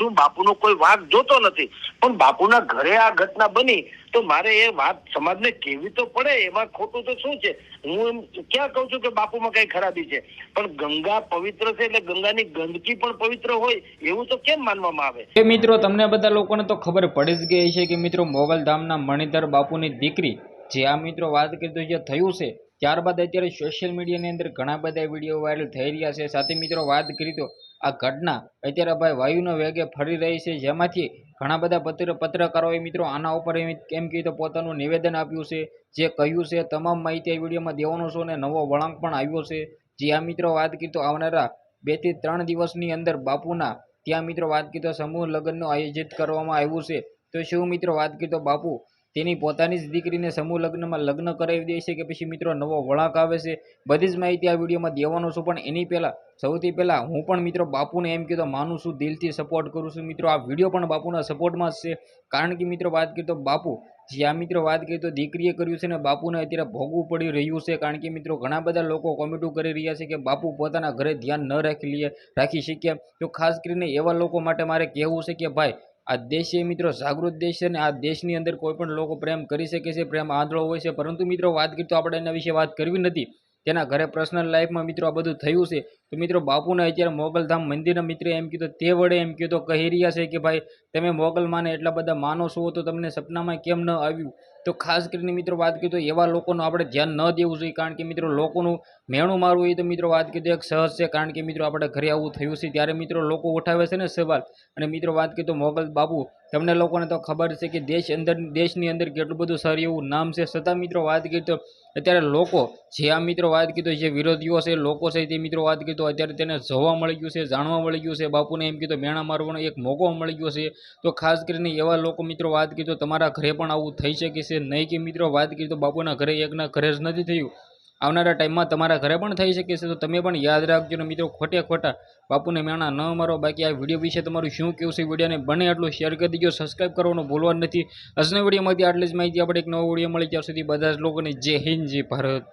છું, બાપુનો કોઈ વાંક જોતો નથી, પણ બાપુના ઘરે આ ઘટના બની તો મારે એ વાત સમાજને કહેવી તો પડે. એમાં ખોટું તો શું છે? હું એમ ક્યાં કહું છું કે બાપુમાં કઈ ખરાબી છે? પણ ગંગા પવિત્ર છે એટલે ગંગાની ગંદકી પણ પવિત્ર હોય એવું તો કેમ માનવામાં આવે? એ મિત્રો તમને બધા લોકોને તો ખબર પડી જ ગઈ છે કે મિત્રો મોગલધામના મણિધર બાપુની દીકરી જે આ મિત્રો વાત કરી તો જે થયું છે, ત્યારબાદ અત્યારે સોશિયલ મીડિયાની અંદર ઘણા બધા વિડીયો વાયરલ થઈ રહ્યા છે. સાથે મિત્રો વાત કરી તો આ ઘટના અત્યારે ભાઈ વાયુના વેગે ફરી રહી છે, જેમાંથી ઘણા બધા પત્રકારોએ મિત્રો આના ઉપર એમ કહી તો પોતાનું નિવેદન આપ્યું છે. જે કહ્યું છે તમામ માહિતી આ વિડીયોમાં દેવાનો છું અને નવો વળાંક પણ આવ્યો છે. જે આ મિત્રો વાત કરી તો આવનારા 2 થી 3 દિવસની અંદર બાપુના ત્યાં મિત્રો વાત કરી તો સમૂહ લગ્નનું આયોજિત કરવામાં આવ્યું છે. તો શું મિત્રો વાત કરી તો બાપુ તેની પોતાની જ દીકરીને સમૂહ લગ્નમાં લગ્ન કરાવી દે છે કે પછી મિત્રો નવો વળાંક આવે છે? બધી જ માહિતી આ વિડીયોમાં દેવાનો છું. પણ એની પહેલાં સૌથી પહેલાં હું પણ મિત્રો બાપુને એમ કીધું માનું છું, દિલથી સપોર્ટ કરું છું. મિત્રો આ વિડીયો પણ બાપુના સપોર્ટમાં જ છે, કારણ કે મિત્રો વાત કરી તો બાપુ જે આ મિત્રો વાત કરી તો દીકરીએ કર્યું છે ને બાપુને અત્યારે ભોગવું પડી રહ્યું છે. કારણ કે મિત્રો ઘણા બધા લોકો કોમેન્ટો કરી રહ્યા છે કે બાપુ પોતાના ઘરે ધ્યાન ન રાખી શક્યા. તો ખાસ કરીને એવા લોકો માટે મારે કહેવું છે કે ભાઈ આ દેશ એ મિત્રો જાગૃત દેશ છે ને આ દેશની અંદર કોઈ પણ લોકો પ્રેમ કરી શકે છે, પ્રેમ આંધળો હોય છે. પરંતુ મિત્રો વાત કરી તો આપણે એના વિશે વાત કરવી નથી. તેના ઘરે પર્સનલ લાઈફમાં મિત્રો આ બધું થયું છે. તો મિત્રો બાપુને અત્યારે મોગલધામ મંદિરના મિત્રે એમ કીધું તે વડે એમ કીધું કહી રહ્યા છે કે ભાઈ તમે મોગલ માને એટલા બધા માનો છો તો તમને સપનામાં કેમ ન આવ્યું? તો ખાસ કરીને મિત્રો વાત કરી તો એવા લોકોનું આપણે ધ્યાન ન દેવું જોઈએ. કારણ કે મિત્રો લોકોનું મેણું મારવું એ તો મિત્રો વાત કરી તો એક સહજ છે. કારણ કે મિત્રો આપણે ઘરે આવું થયું છે ત્યારે મિત્રો લોકો ઉઠાવે છે ને સવાલ. અને મિત્રો વાત કરી તો મોગલ બાપુ તમને લોકોને તો ખબર છે કે દેશની અંદર કેટલું બધું સારું એવું નામ છે. છતાં મિત્રો વાત કરી તો અત્યારે લોકો જે આ મિત્રો વાત કરી તો જે વિરોધીઓ છે, લોકો છે, તે મિત્રો વાત કરી તો અત્યારે તેને જોવા મળી ગયું છે, જાણવા મળી ગયું છે. બાપુને એમ કીધું મેણા મારવાનો એક મોકો મળી ગયો છે. તો ખાસ કરીને એવા લોકો મિત્રો વાત કરી તો તમારા ઘરે પણ આવું થઈ શકે છે. નહીં કે મિત્રો વાત કરી તો બાપુના ઘરે એકના ઘરે જ નથી થયું, આવનારા ટાઈમમાં તમારા ઘરે પણ થઈ શકે છે. તો તમે પણ યાદ રાખજો ને મિત્રો ખોટા બાપુને મેણા ન મારો. બાકી આ વિડીયો વિશે તમારું શું કહેવું છે? વિડીયોને બને એટલું શેર કરી દીજો, સબસ્ક્રાઈબ કરવાનું ભૂલવાનું નથી. આજના વિડીયોમાંથી આટલી જ માહિતી. આપણે એક નવો વિડીયો મળી ત્યાં સુધી બધા જ લોકોને જય હિન્દ, જય ભારત.